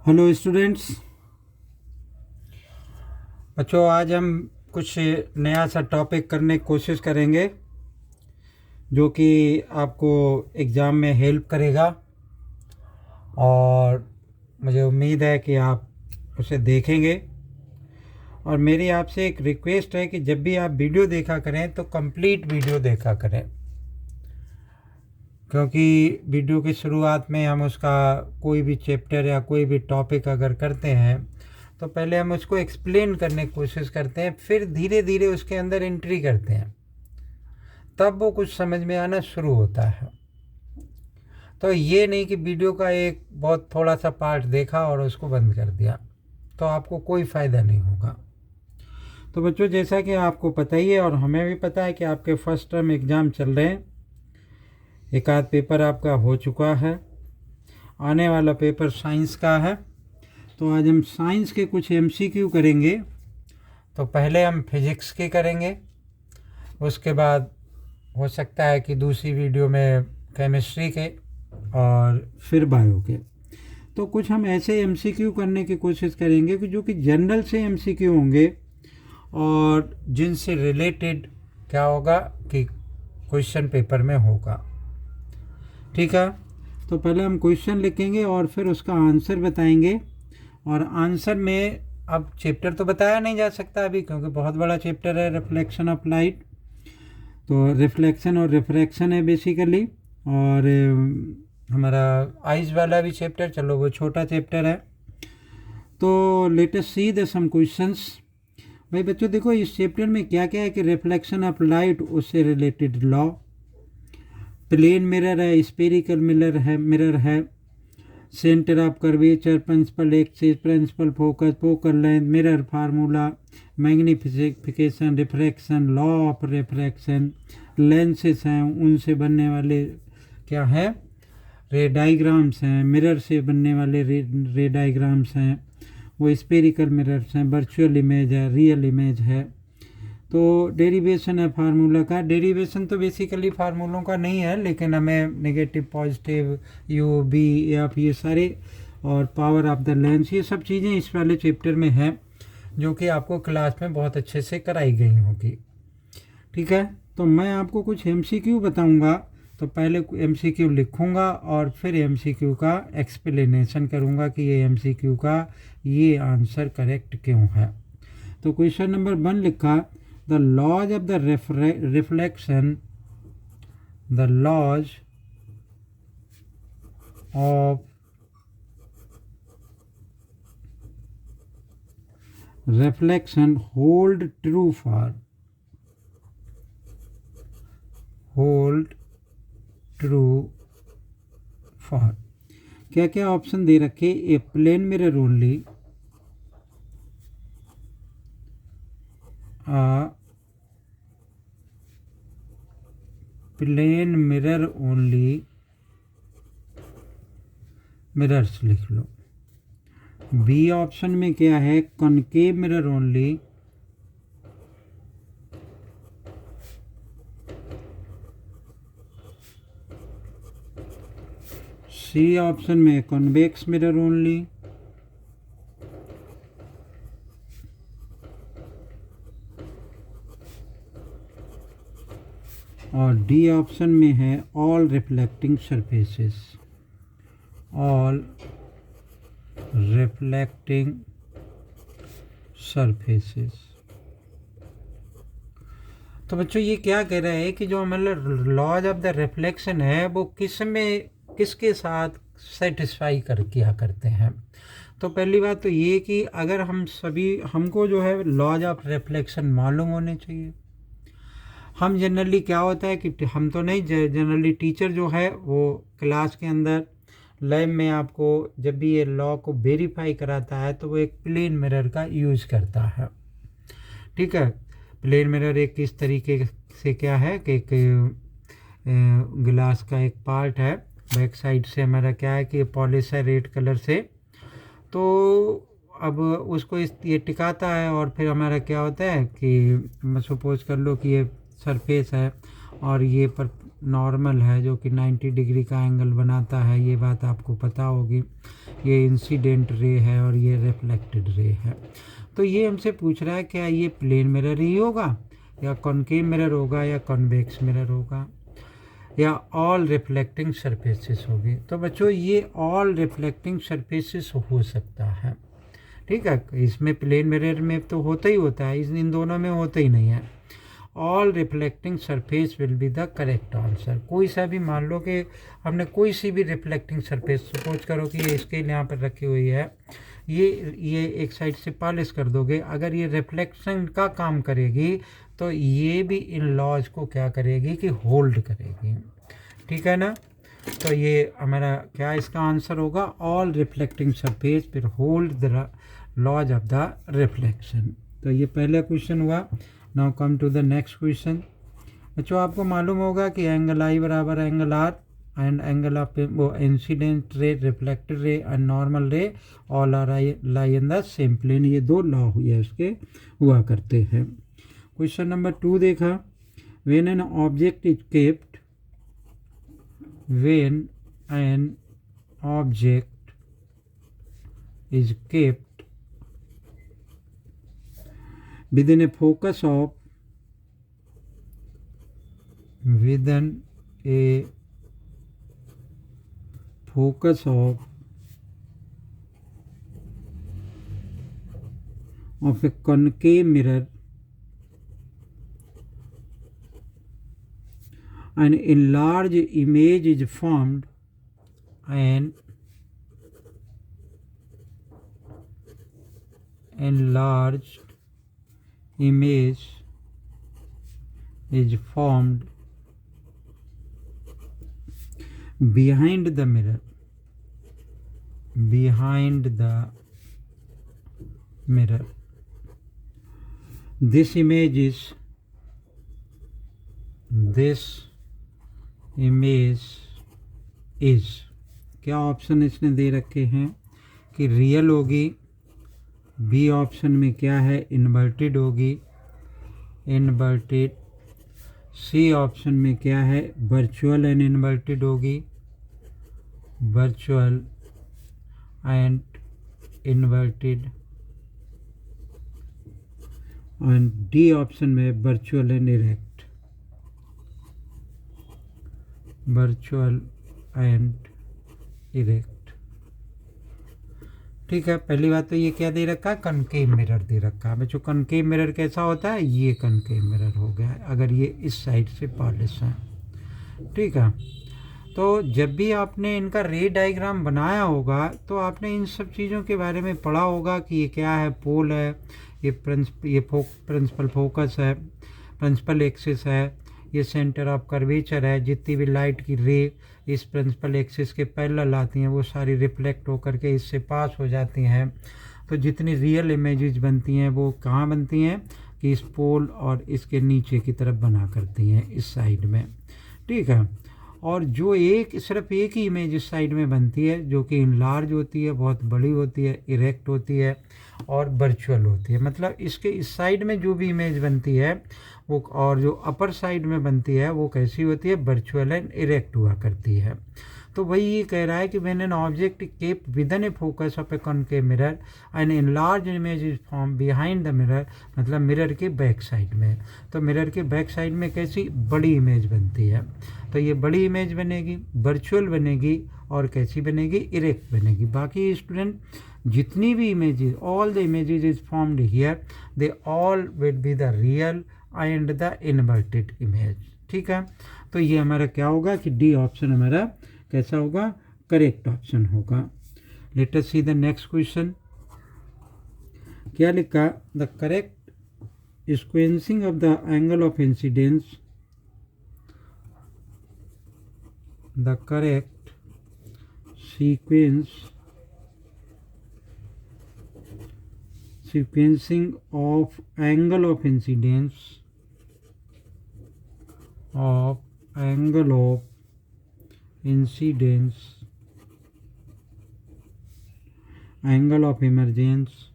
Hello students. बच्चों, आज हम कुछ नया सा टॉपिक करने की कोशिश करेंगे जो कि आपको एग्ज़ाम में हेल्प करेगा, और मुझे उम्मीद है कि आप उसे देखेंगे। और मेरी आपसे एक रिक्वेस्ट है कि जब भी आप वीडियो देखा करें तो कंप्लीट वीडियो देखा करें, क्योंकि वीडियो की शुरुआत में हम उसका कोई भी चैप्टर या कोई भी टॉपिक अगर करते हैं तो पहले हम उसको एक्सप्लेन करने की कोशिश करते हैं, फिर धीरे धीरे उसके अंदर एंट्री करते हैं, तब वो कुछ समझ में आना शुरू होता है। तो ये नहीं कि वीडियो का एक बहुत थोड़ा सा पार्ट देखा और उसको बंद कर दिया, तो आपको कोई फ़ायदा नहीं होगा। तो बच्चों, जैसा कि आपको पता ही है और हमें भी पता है कि आपके फर्स्ट टर्म एग्ज़ाम चल रहे हैं, एक आध पेपर आपका हो चुका है, आने वाला पेपर साइंस का है। तो आज हम साइंस के कुछ एमसीक्यू करेंगे। तो पहले हम फिज़िक्स के करेंगे, उसके बाद हो सकता है कि दूसरी वीडियो में केमिस्ट्री के, और फिर बायो के। तो कुछ हम ऐसे एमसीक्यू करने की कोशिश करेंगे कि जो कि जनरल से एमसीक्यू होंगे और जिनसे रिलेटेड क्या होगा कि क्वेश्चन पेपर में होगा। ठीक है, तो पहले हम क्वेश्चन लिखेंगे और फिर उसका आंसर बताएंगे। और आंसर में अब चैप्टर तो बताया नहीं जा सकता अभी, क्योंकि बहुत बड़ा चैप्टर है रिफ्लेक्शन ऑफ लाइट। तो रिफ्लेक्शन और रिफ्रैक्शन है बेसिकली, और हमारा आइज वाला भी चैप्टर, चलो वो छोटा चैप्टर है। तो let us see the some questions. भाई बच्चों देखो, इस चैप्टर में क्या क्या है कि रिफ्लेक्शन ऑफ लाइट, उससे रिलेटेड लॉ, प्लेन मिरर है, स्पेरिकल मिरर है, centre of curvature, principal axis, principal focus, focal length, mirror formula, magnification, refraction, law of refraction, lenses हैं, उनसे बनने वाले क्या है रे डायग्राम्स हैं, मिरर से बनने वाले रे डायग्राम्स हैं, वो स्पेरिकल मिरर्स हैं, वर्चुअल इमेज है, रियल इमेज है। तो डेरिवेशन है फार्मूला का। डेरिवेशन तो बेसिकली फार्मूलों का नहीं है, लेकिन हमें negative, positive, U, V, F, ये सारे, और पावर ऑफ द लेंस, ये सब चीज़ें इस वाले चैप्टर में हैं जो कि आपको क्लास में बहुत अच्छे से कराई गई होगी। ठीक है, तो मैं आपको कुछ एमसीक्यू बताऊंगा। तो पहले एमसीक्यू लिखूंगा और फिर एमसीक्यू का एक्सप्लेनेशन करूंगा कि ये एमसीक्यू का ये आंसर करेक्ट क्यों है। तो क्वेश्चन नंबर 1 लिखा, the laws of the reflection, the laws of reflection hold true for क्या क्या ऑप्शन दे रखे, A plane mirror only, plane mirror only, mirrors लिख लो। बी ऑप्शन में क्या है, concave mirror only, C option में कॉन्वेक्स मिरर ओनली, और डी ऑप्शन में है all reflecting surfaces, all reflecting surfaces. तो बच्चों, ये क्या कह रहा है कि जो मतलब लॉज ऑफ द रिफ्लेक्शन है वो किसके साथ सेटिस्फाई किया करते हैं। तो पहली बात तो ये कि अगर हमको जो है लॉज ऑफ रिफ्लेक्शन मालूम होने चाहिए। हम जनरली क्या होता है कि हम तो नहीं, जनरली टीचर जो है वो क्लास के अंदर लैब में आपको जब भी ये लॉ को वेरीफाई कराता है तो वो एक प्लेन मिरर का यूज़ करता है। ठीक है, प्लेन मिरर एक किस तरीके से क्या है कि एक गिलास का एक पार्ट है, बैक साइड से हमारा क्या है कि पॉलिश है रेड कलर से, तो अब उसको ये टिकाता है, और फिर हमारा क्या होता है कि सपोज कर लो कि ये सरफेस है और ये पर नॉर्मल है जो कि 90 डिग्री का एंगल बनाता है, ये बात आपको पता होगी। ये इंसिडेंट रे है और ये रिफ्लेक्टेड रे है। तो ये हमसे पूछ रहा है क्या ये प्लेन मिरर ही होगा या कॉनकेव मिरर होगा या कॉन्वेक्स मिरर होगा या ऑल रिफ्लेक्टिंग सरफेसेस होगी। तो बच्चों ये ऑल रिफ्लेक्टिंग सरफेसेस हो सकता है, ठीक है। इसमें प्लेन मिरर में तो होता ही होता है, इन दोनों में होता ही नहीं है। All reflecting surface will be the correct answer. कोई सा भी मान लो कि हमने कोई सी भी रिफ्लेक्टिंग सरफेस, सपोज करो कि ये स्केल यहाँ पर रखी हुई है, ये एक साइड से पॉलिश कर दोगे, अगर ये रिफ्लेक्शन का काम करेगी तो ये भी इन लॉज को क्या करेगी कि होल्ड करेगी, ठीक है ना। तो ये हमारा क्या इसका आंसर होगा, ऑल रिफ्लेक्टिंग सरफेस फिर hold the laws of the reflection. तो ये पहला क्वेश्चन हुआ। Now come to the next question. बच्चों आपको मालूम होगा कि एंगल आई बराबर angle r and angle of वो incident ray, reflected ray and normal ray all are lie in the same plane. ये दो लॉ हुए उसके हुआ करते हैं। क्वेश्चन नंबर 2 देखा, when an object is kept, when an object is kept within a focus of a concave mirror, an enlarged image is formed, and enlarged image is formed behind the mirror, this image is क्या option इसने दे रखे हैं कि real होगी, B option में क्या है inverted होगी, इन्वर्टेड, सी ऑप्शन में क्या है वर्चुअल एंड इन्वर्टेड होगी, virtual and inverted, and D option में virtual and erect, virtual and erect, ठीक है। पहली बात तो ये क्या दे रखा है, कनकेव मिरर दे रखा है। बच्चों कनकेव मिरर कैसा होता है, ये कनकेव मिरर हो गया है अगर ये इस साइड से पॉलिश है, ठीक है। तो जब भी आपने इनका रे डायग्राम बनाया होगा तो आपने इन सब चीज़ों के बारे में पढ़ा होगा कि ये क्या है, पोल है, ये प्रिंसिपल फोकस है, प्रिंसिपल एक्सिस है, ये सेंटर ऑफ कर्वेचर है। जितनी भी लाइट की रे इस प्रिंसिपल एक्सिस के पैरेलल आती हैं वो सारी रिफ्लेक्ट होकर के इससे पास हो जाती हैं। तो जितनी रियल इमेजेस बनती हैं वो कहाँ बनती हैं कि इस पोल और इसके नीचे की तरफ बना करती हैं इस साइड में, ठीक है। और जो सिर्फ एक ही इमेज इस साइड में बनती है जो कि इनलार्ज होती है, बहुत बड़ी होती है, इरेक्ट होती है और वर्चुअल होती है। मतलब इसके इस साइड में जो भी इमेज बनती है वो, और जो अपर साइड में बनती है वो कैसी होती है, वर्चुअल एंड इरेक्ट हुआ करती है। तो वही ये कह रहा है कि when an object kept within A focus of A concave mirror and enlarge image is form behind the mirror, मतलब मिरर के बैक साइड में। तो मिरर के बैक साइड में कैसी बड़ी इमेज बनती है, तो ये बड़ी इमेज बनेगी, वर्चुअल बनेगी और कैसी बनेगी, इरेक्ट बनेगी। बाकी स्टूडेंट जितनी भी images, all the images is formed here, they all will be the real and the inverted image, ठीक है। तो ये हमारा क्या होगा कि डी ऑप्शन हमारा कैसा होगा, करेक्ट ऑप्शन होगा। Late us see the next question. क्या लिखा, the correct sequencing of the angle of incidence, the correct sequencing of angle of incidence angle of emergence,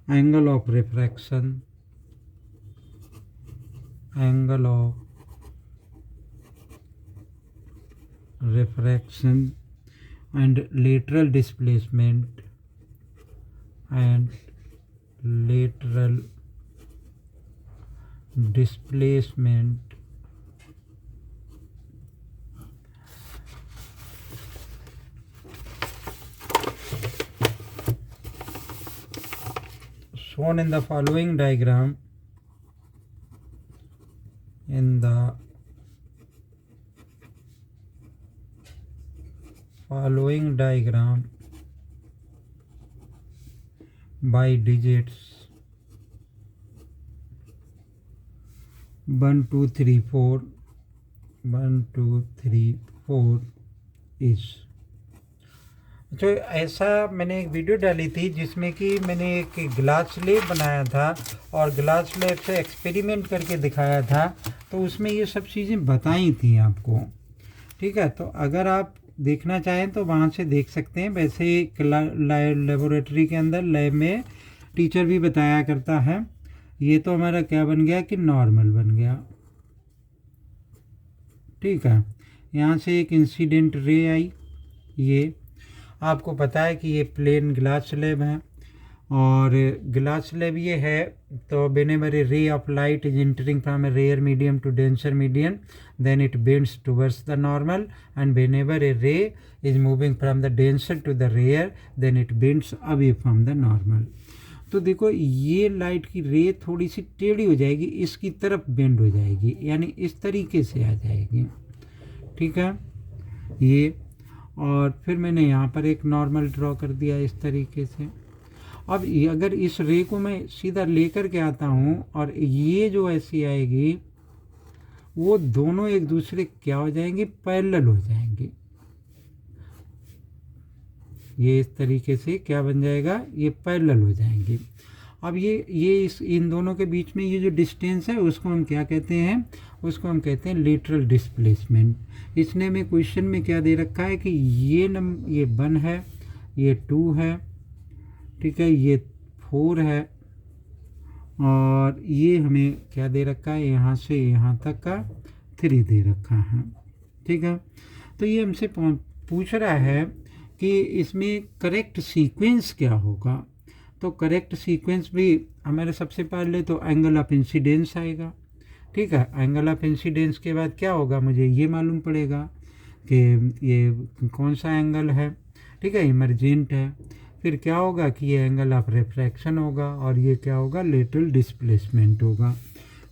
angle of refraction, angle of refraction and lateral displacement and lateral displacement shown in the following diagram. In the following diagram by digits 1 2 3 4 1 2 3 4 is। जो ऐसा मैंने एक video डाली थी जिसमें कि मैंने एक ग्लास स्लेब बनाया था और ग्लास स्लेब से एक्सपेरिमेंट करके दिखाया था, तो उसमें ये सब चीज़ें बताई थी आपको। ठीक है, तो अगर आप देखना चाहें तो वहाँ से देख सकते हैं। वैसे लेबोरेटरी के अंदर लैब में टीचर भी बताया करता है। ये तो हमारा क्या बन गया कि नॉर्मल बन गया। ठीक है, यहाँ से एक इंसिडेंट रे आई। ये आपको पता है कि ये प्लेन ग्लास स्लैब है और ग्लास स्लैब ये है, तो whenever a ray of light is entering from a rare medium to denser medium, then it bends towards the normal, and whenever a ray is moving from the denser to the rare, then it bends away from the normal। तो देखो ये light की रे थोड़ी सी टेढ़ी हो जाएगी, इसकी तरफ बेंड हो जाएगी, यानी इस तरीके से आ जाएगी। ठीक है, ये और फिर मैंने यहाँ पर एक नॉर्मल ड्रॉ कर दिया इस तरीके से। अब अगर इस रे को मैं सीधा लेकर के आता हूँ और ये जो ऐसी आएगी, वो दोनों एक दूसरे क्या हो जाएंगे, पैरेलल हो जाएंगे। ये इस तरीके से क्या बन जाएगा, ये पैरेलल हो जाएंगे। अब ये इन दोनों के बीच में ये जो डिस्टेंस है उसको हम क्या कहते हैं, उसको हम कहते हैं लेटरल डिस्प्लेसमेंट। इसने में क्वेश्चन में क्या दे रखा है कि ये 1 है, ये 2 है, ठीक है, ये 4 है और ये हमें क्या दे रखा है, यहाँ से यहाँ तक का 3 दे रखा है। ठीक है, तो ये हमसे पूछ रहा है कि इसमें करेक्ट सीक्वेंस क्या होगा। तो करेक्ट सीक्वेंस भी हमारे सबसे पहले तो एंगल ऑफ इंसिडेंस आएगा। ठीक है, एंगल ऑफ इंसिडेंस के बाद क्या होगा, मुझे ये मालूम पड़ेगा कि ये कौन सा एंगल है। ठीक है, इमरजेंट है। फिर क्या होगा कि ये एंगल ऑफ रिफ्रैक्शन होगा और ये क्या होगा, लेटरल डिस्प्लेसमेंट होगा।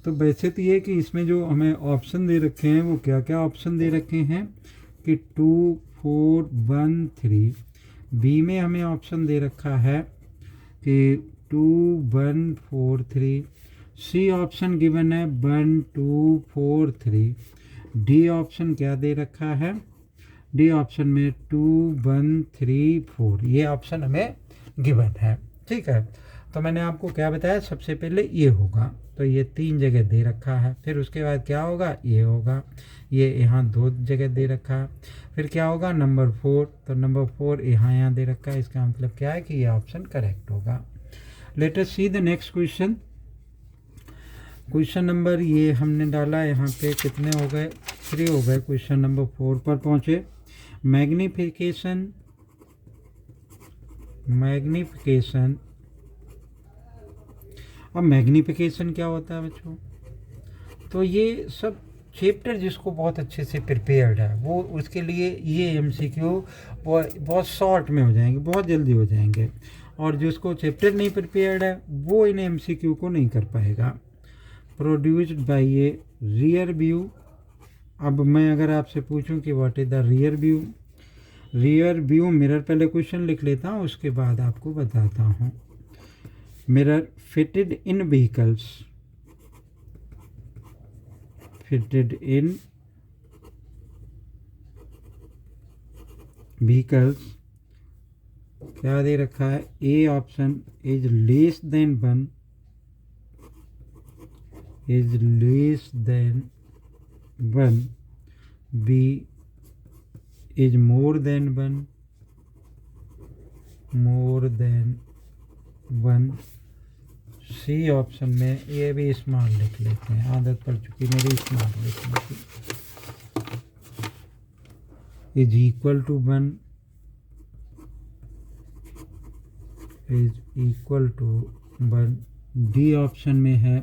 तो वैसे तो ये कि इसमें जो हमें ऑप्शन दे रखे हैं वो क्या क्या ऑप्शन दे रखे हैं कि 2 4 1 3। बी में हमें ऑप्शन दे रखा है कि 2 1 4 3। सी ऑप्शन गिवन है 1 2 4 3। डी ऑप्शन क्या दे रखा है, डी ऑप्शन में 2 1 3 4, ये ऑप्शन हमें गिवन है। ठीक है, तो मैंने आपको क्या बताया, सबसे पहले ये होगा, तो ये 3 जगह दे रखा है। फिर उसके बाद क्या होगा, ये होगा, ये यहाँ 2 जगह दे रखा है। फिर क्या होगा, नंबर 4, तो नंबर 4 यहाँ दे रखा है। इसका मतलब क्या है कि ये ऑप्शन करेक्ट होगा। Late us see the next question. Question number ये हमने डाला यहाँ पे, कितने हो गए, 3 हो गए। क्वेश्चन नंबर 4 पर पहुँचे। मैग्निफिकेशन अब मैग्निफिकेशन क्या होता है बच्चों, तो ये सब चैप्टर जिसको बहुत अच्छे से प्रिपेयर्ड है वो उसके लिए ये एमसीक्यू बहुत शॉर्ट में हो जाएंगे, बहुत जल्दी हो जाएंगे, और जिसको चैप्टर नहीं प्रिपेयर्ड है वो इन एमसीक्यू को नहीं कर पाएगा। Produced by a rear view. अब मैं अगर आपसे पूछूं कि what is the rear view, rear view mirror, पहले क्वेश्चन लिख लेता हूँ उसके बाद आपको बताता हूँ। Mirror fitted in vehicles, fitted in vehicles क्या दे रखा है, A option is less than 1, is less than 1, B is more than 1, more than 1, C option में, ये भी स्मॉल लिख लेते हैं, आदत पड़ चुकी मेरी स्मॉल लिखने की, is equal to 1, is equal to 1। D option में है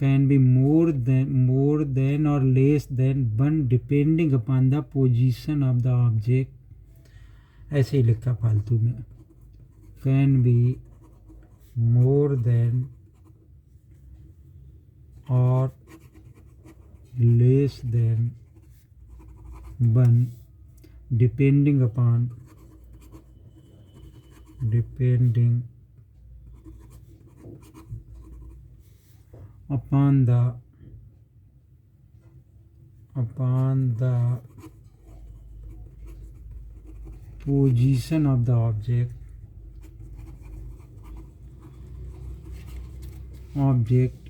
कैन बी मोर देन और less than 1 depending upon the position of the object. ऐसे ही लिखा फालतू में, कैन बी मोर देन और less than 1 depending upon the position of the object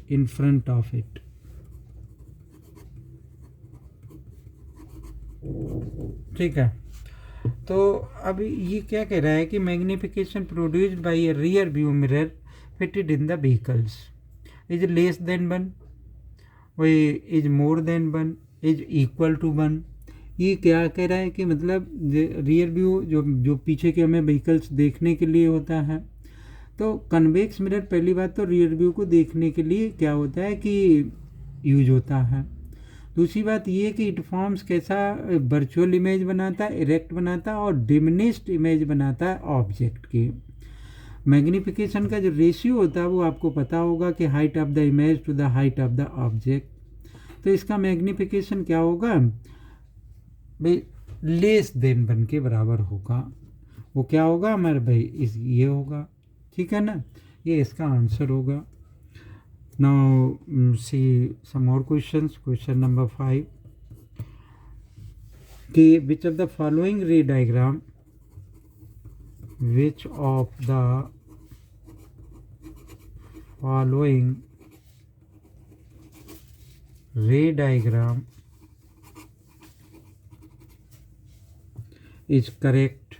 in front of it। ठीक है, तो अब ये क्या कह रहा है कि magnification produced by a rear view mirror fitted in the vehicles is less than 1, वही is more than 1, is equal to 1। ये क्या कह रहा है कि मतलब रियर व्यू जो पीछे के हमें व्हीकल्स देखने के लिए होता है, तो कन्वेक्स मिरर पहली बात तो रियर व्यू को देखने के लिए क्या होता है कि यूज होता है। दूसरी बात ये कि इट फॉर्म्स कैसा वर्चुअल इमेज बनाता है, इरेक्ट बनाता है और डिमिनिश्ड इमेज बनाता है ऑब्जेक्ट की। मैग्निफिकेशन का जो रेशियो होता है वो आपको पता होगा कि height of the image to the height of the object. तो इसका मैग्निफिकेशन क्या होगा भाई, लेस देन 1 के बराबर होगा। वो क्या होगा हमारे भाई, ये होगा, ठीक है ना, ये इसका आंसर होगा। Now see some more questions. Question number 5 कि which of the following ray diagram is correct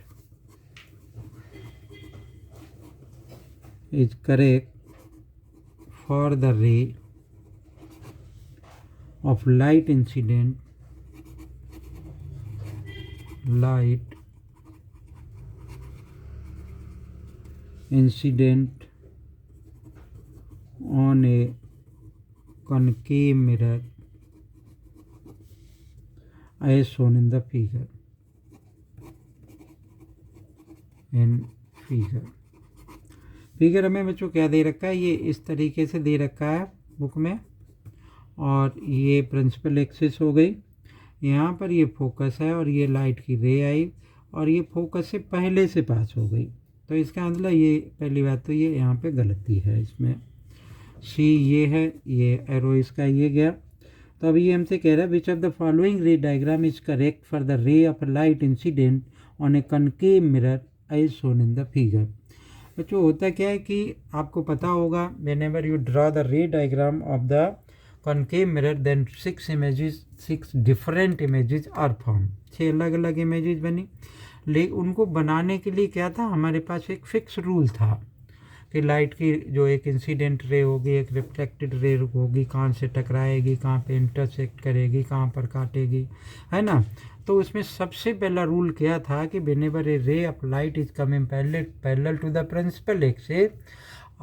for the ray of light incident on a concave mirror as shown in the figure। Figure हमें बच्चों क्या दे रखा है, ये इस तरीके से दे रखा है बुक में, और ये प्रिंसिपल एक्सिस हो गई, यहाँ पर ये फोकस है और ये लाइट की रे आई और ये फोकस से पहले से पास हो गई। तो इसका मतलब ये पहली बात तो ये यहाँ पे गलती है इसमें। सी ये है, ये एरो इसका ये गया। तो अभी ये हमसे कह रहा है which of the following ray diagram is correct for the ray of light incident on a concave mirror as shown in the figure. बच्चों होता क्या है कि आपको पता होगा whenever you draw the ray diagram of the concave mirror then 6 different images are form. 6 अलग अलग इमेजेस बनी, लेकिन उनको बनाने के लिए क्या था, हमारे पास एक फिक्स रूल था कि लाइट की जो एक इंसिडेंट रे होगी, एक रिफ्लेक्टेड रे होगी, कहाँ से टकराएगी, कहाँ पे इंटरसेक्ट करेगी, कहाँ पर काटेगी, है ना। तो उसमें सबसे पहला रूल क्या था कि whenever a ray of light is coming parallel to the principal axis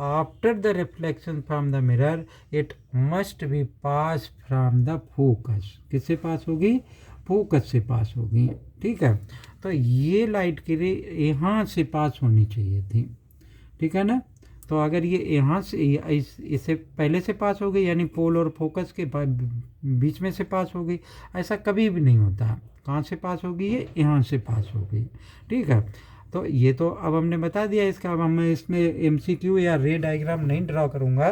after the reflection from the mirror it must be pass from the focus. किससे पास होगी, फोकस से पास होगी, ठीक है। तो ये लाइट की रे यहाँ से पास होनी चाहिए थी, ठीक है ना। तो अगर ये यहाँ से इससे पहले से पास हो गई यानी पोल और फोकस के बीच में से पास हो गई, ऐसा कभी भी नहीं होता। कहाँ से पास होगी, ये यहाँ से पास हो गई, ठीक है। तो ये तो अब हमने बता दिया इसका। अब हम इसमें MCQ या रे डायग्राम नहीं ड्रॉ करूँगा,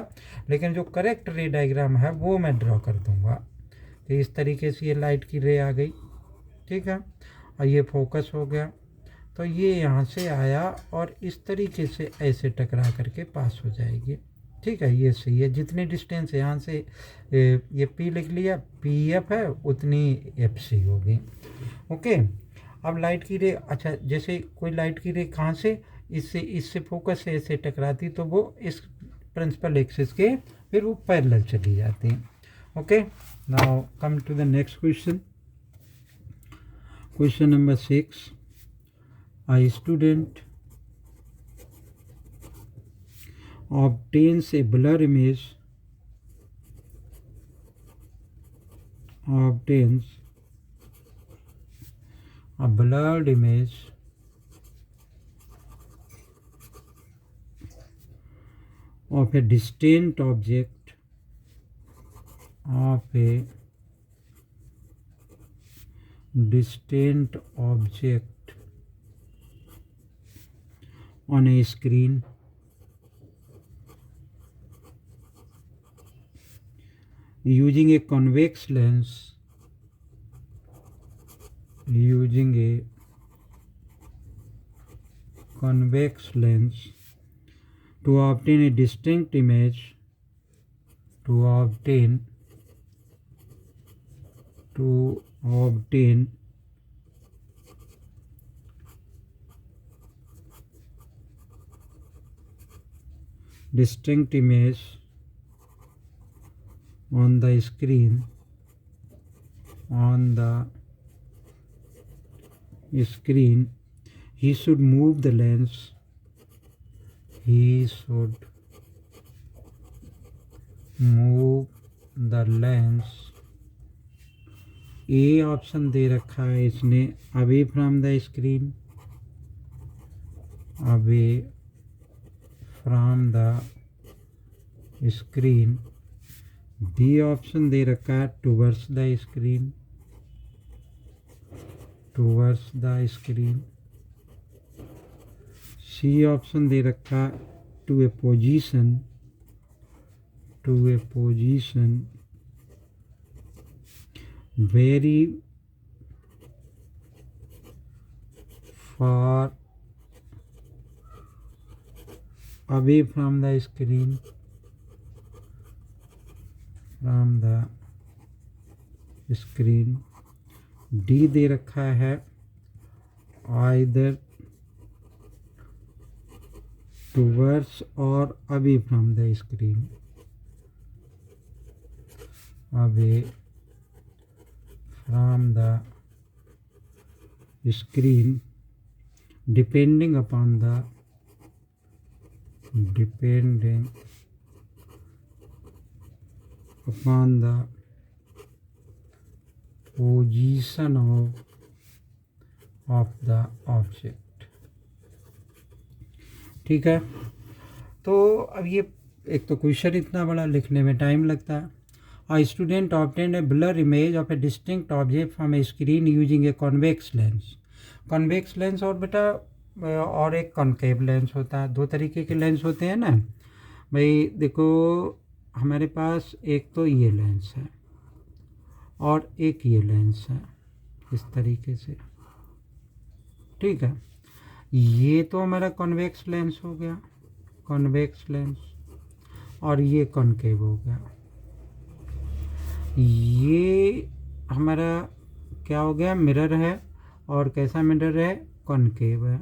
लेकिन जो करेक्ट रे डायग्राम है वो मैं ड्रॉ कर दूँगा। तो इस तरीके से ये लाइट की रे आ गई, ठीक है, और ये फोकस हो गया। तो ये यहाँ से आया और इस तरीके से ऐसे टकरा करके पास हो जाएगी, ठीक है। ये सही है, जितनी डिस्टेंस यहाँ से ये P लिख लिया, PF है उतनी FC होगी, ओके। अब लाइट की रे, अच्छा जैसे कोई लाइट की रे कहाँ से, इससे फोकस से ऐसे टकराती तो वो इस प्रिंसिपल एक्सिस के फिर वो पैरेलल चली जाती हैं. Okay, now come to the next question. Question number 6. A student obtains a blurred image of a distant object on a screen using a convex lens to obtain a distinct image on the screen. He should move the lens A option दे रखा है इसने away from the screen, B option दे रखा है towards the screen, C option दे रखा to a position very far away from the screen, D दे रखा है either towards or away from the screen, depending upon the position of the object. ठीक है, तो अब ये एक तो क्वेश्चन इतना बड़ा लिखने में टाइम लगता है. A student obtained a blur image of a distinct object from a screen using a convex lens. Convex lens और बेटा और एक कॉनकेव लेंस होता है. दो तरीके के लेंस होते हैं ना भाई. देखो हमारे पास एक तो ये लेंस है और एक ये लेंस है इस तरीके से. ठीक है, ये तो हमारा कॉन्वेक्स लेंस हो गया, और ये कॉनकेव हो गया. ये हमारा क्या हो गया, मिरर है. और कैसा मिरर है, कॉनकेव है.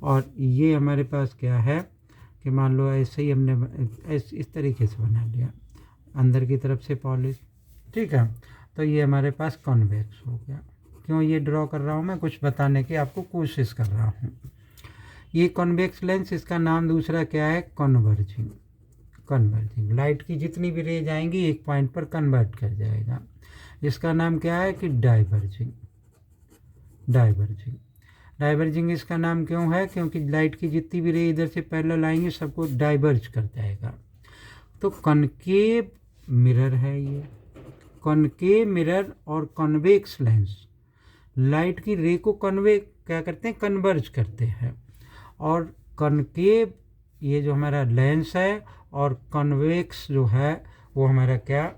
और ये हमारे पास क्या है कि मान लो ऐसे ही हमने इस तरीके से बना लिया अंदर की तरफ से पॉलिश. ठीक है, तो ये हमारे पास कॉन्वेक्स हो गया. क्यों ये ड्रॉ कर रहा हूँ मैं, कुछ बताने की आपको कोशिश कर रहा हूँ. ये कॉन्वेक्स लेंस, इसका नाम दूसरा क्या है, कन्वर्जिंग. लाइट की जितनी भी रेज आएंगी एक पॉइंट पर कन्वर्ट कर जाएगा. इसका नाम क्या है कि डाइवर्जिंग इसका नाम क्यों है, क्योंकि लाइट की जितनी भी रे इधर से पैरेलल आएंगी सबको डाइवर्ज कर जाएगा. तो कॉनकेव मिरर है ये. कॉनकेव मिरर और कॉन्वेक्स लेंस लाइट की रे को क्या करते हैं, कन्वर्ज करते हैं. और कॉनकेव ये जो हमारा लेंस है और कॉन्वेक्स जो है वो हमारा क्या,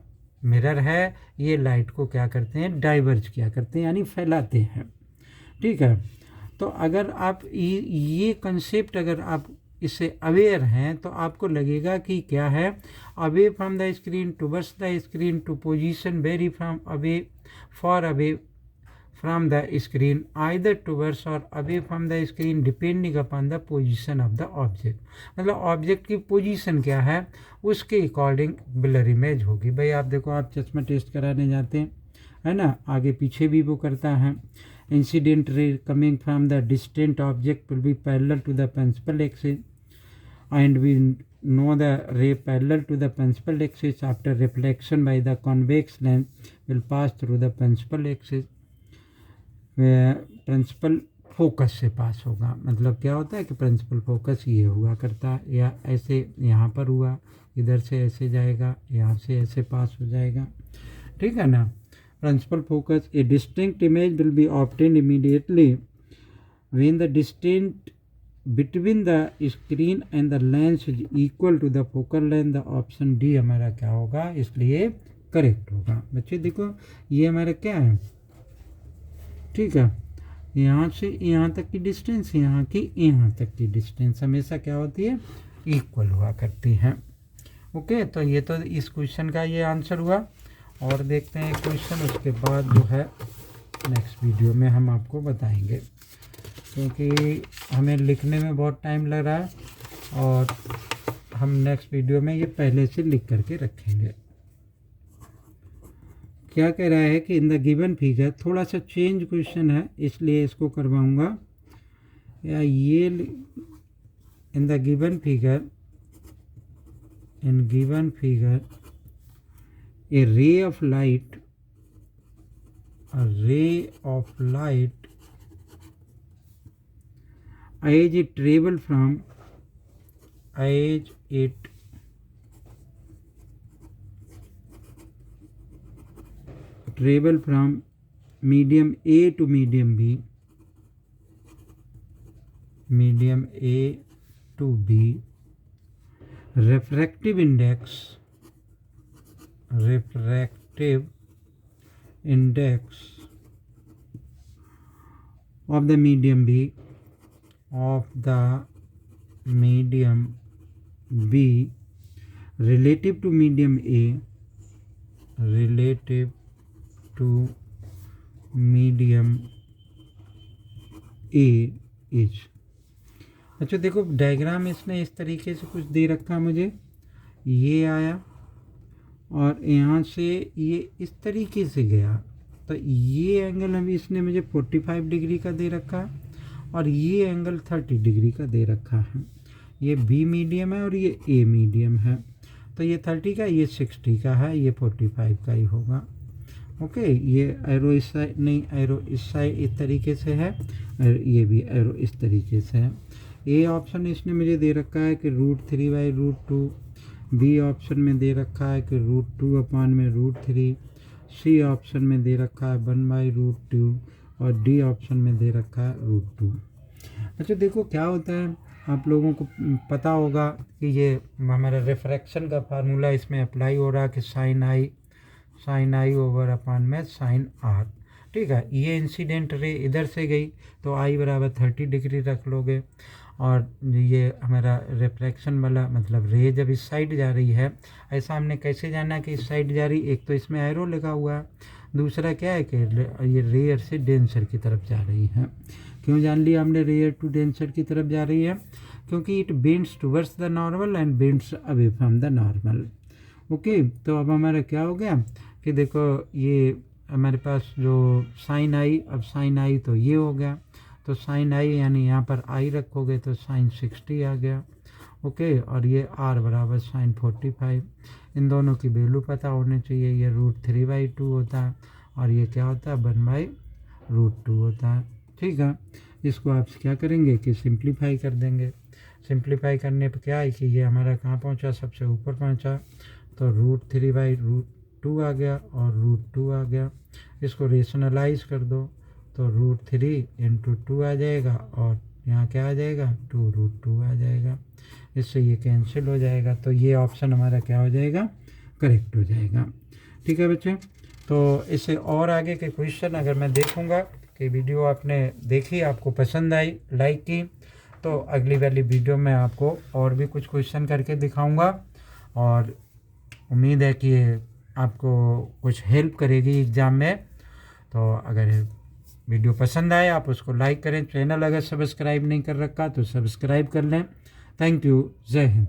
मिरर है. ये लाइट को क्या करते हैं, डाइवर्ज किया करते हैं, यानी फैलाते हैं. ठीक है, तो अगर आप ये कंसेप्ट अगर आप इससे अवेयर हैं तो आपको लगेगा कि क्या है, away from the screen, towards the screen, to position very from away, far away from the screen either towards और away from the screen depending upon the position of the object. मतलब object की position क्या है उसके according blur image होगी। भाई आप देखो, आप चश्मा टेस्ट कराने जाते हैं, है ना, आगे पीछे भी वो करता है। Incident ray coming from the distant object will be parallel to the principal axis and we know the ray parallel to the principal axis after reflection by the convex lens will pass through the principal axis, principal focus से pass होगा। मतलब क्या होता है कि principal focus ये हुआ करता है, या ऐसे यहाँ पर हुआ, इधर से ऐसे जाएगा, यहाँ से ऐसे पास हो जाएगा, ठीक है ना। Principal focus a distinct image will be obtained immediately when the distant between the screen and the lens is equal to the focal length. The option D हमारा क्या होगा, इसलिए करेक्ट होगा। बच्चे देखो, ये हमारा क्या है, ठीक है, यहाँ से यहाँ तक की डिस्टेंस, यहाँ की यहाँ तक की डिस्टेंस हमेशा क्या होती है, इक्वल हुआ करती है। ओके, तो ये तो इस क्वेश्चन का ये आंसर हुआ। और देखते हैं क्वेश्चन, उसके बाद जो है नेक्स्ट वीडियो में हम आपको बताएंगे, क्योंकि हमें लिखने में बहुत टाइम लग रहा है और हम नेक्स्ट वीडियो में ये पहले से लिख करके रखेंगे। क्या कह रहा है कि इन द गिवन फिगर, थोड़ा सा चेंज क्वेश्चन है इसलिए इसको करवाऊंगा, या ये in the given figure, in given figure A ray of light, a ray of light as it travel from medium A to medium B, medium A to B, refractive index of the medium B relative to medium A is। अच्छा देखो, diagram इसने इस तरीके से कुछ दे रखा मुझे, ये आया और यहाँ से ये इस तरीके से गया, तो ये एंगल अभी इसने मुझे 45 डिग्री का दे रखा है और ये एंगल 30 डिग्री का दे रखा है। ये बी मीडियम है और ये ए मीडियम है, तो ये 30 का, ये 60 का है, ये 45 का ही होगा। ओके, ये एरो इस साइड नहीं, एरो इस साइड इस तरीके से है और ये भी एरो इस तरीके से है। ए ऑप्शन इसने मुझे दे रखा है कि √3/√2, बी ऑप्शन में दे रखा है कि √2/√3, सी ऑप्शन में दे रखा है 1/√2 और डी ऑप्शन में दे रखा है √2। अच्छा देखो क्या होता है, आप लोगों को पता होगा कि ये हमारा रिफ्रैक्शन का फार्मूला इसमें अप्लाई हो रहा है कि साइन आई ओवर अपॉन में साइन आर। ठीक है, ये इंसिडेंट रे इधर से गई तो आई बराबर 30 डिग्री रख लोगे, और ये हमारा रिफ्रैक्शन वाला मतलब रे जब इस साइड जा रही है, ऐसा हमने कैसे जाना कि इस साइड जा रही, एक तो इसमें एरो लगा हुआ है, दूसरा क्या है कि ये रेयर से डेंसर की तरफ जा रही है। क्यों जान लिया हमने रेयर टू डेंसर की तरफ जा रही है? क्योंकि it bends towards the normal and bends away from the normal. Okay, तो अब हमारा क्या हो गया कि देखो ये हमारे पास जो साइन आई, अब साइन आई तो ये हो गया, तो साइन आई यानी यहाँ पर आई रखोगे तो साइन 60 आ गया। ओके, और ये आर बराबर साइन 45। इन दोनों की वैल्यू पता होनी चाहिए, ये √3/2 होता है और ये क्या होता है 1/√2 होता है। ठीक है, इसको आप क्या करेंगे कि सिंप्लीफाई कर देंगे। सिंप्लीफाई करने पर क्या है कि ये हमारा कहाँ पहुँचा, सबसे ऊपर पहुँचा, तो √3/2 आ गया और √2 आ गया। इसको रेशनलाइज कर दो तो √3 × 2 आ जाएगा और यहाँ क्या आ जाएगा 2√2 आ जाएगा। इससे ये कैंसिल हो जाएगा, तो ये ऑप्शन हमारा क्या हो जाएगा, करेक्ट हो जाएगा। ठीक है बच्चे, तो इससे और आगे के क्वेश्चन अगर मैं देखूँगा कि वीडियो आपने देखी, आपको पसंद आई, लाइक की, तो अगली वाली वीडियो में आपको और भी कुछ क्वेश्चन करके दिखाऊंगा और उम्मीद है कि आपको कुछ हेल्प करेगी एग्ज़ाम में। तो अगर वीडियो पसंद आए आप उसको लाइक करें, चैनल अगर सब्सक्राइब नहीं कर रखा तो सब्सक्राइब कर लें। Thank you. जय हिंद।